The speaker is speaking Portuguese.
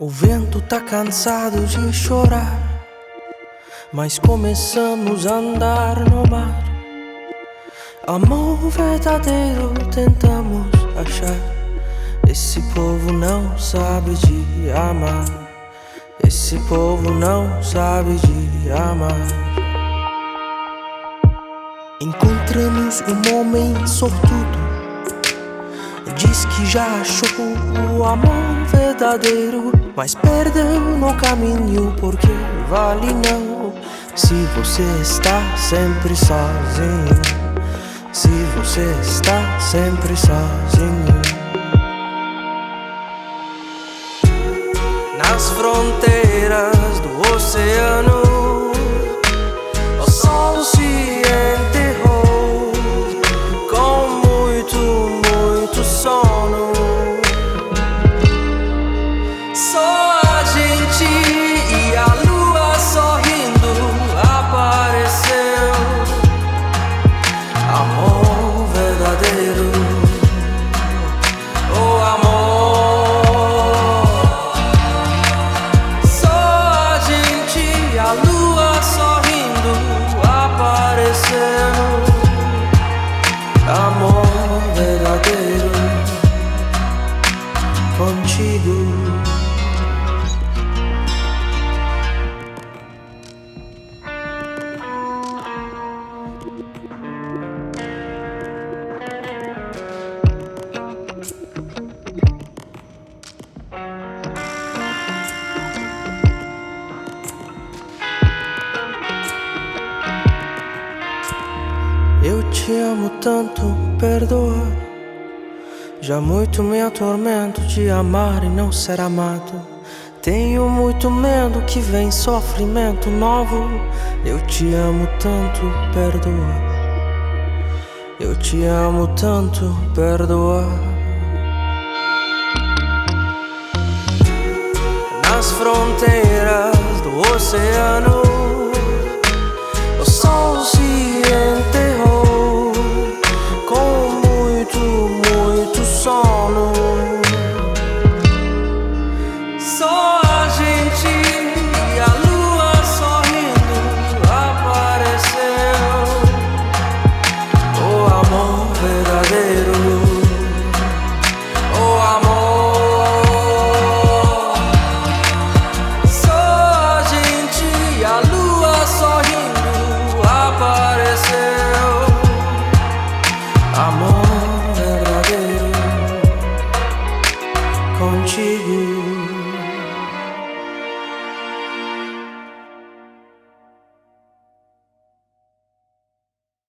O vento tá cansado de chorar, mas começamos a andar no mar. Amor verdadeiro tentamos achar. Esse povo não sabe de amar. Esse povo não sabe de amar. Encontramos um homem sortudo, diz que já achou o amor verdadeiro, mas perdeu no caminho porque vale não. Se você está sempre sozinho, se você está sempre sozinho. Nas fronteiras do oceano, o sol se enterrou com muito sono. Só a gente e a lua sorrindo apareceu. Amor verdadeiro, oh amor. Só a gente e a lua sorrindo apareceu. Amor verdadeiro contigo. Eu te amo tanto, perdoa. Já muito me atormento de amar e não ser amado. Tenho muito medo que vem sofrimento novo. Eu te amo tanto, perdoa. Eu te amo tanto, perdoa. Nas fronteiras do oceano, o sol se enterrou com muito sono. Só a gente e a lua sorrindo apareceu. Oh amor verdadeiro, oh amor. Só a gente e a lua sorrindo apareceu. Amor verdadeiro contigo.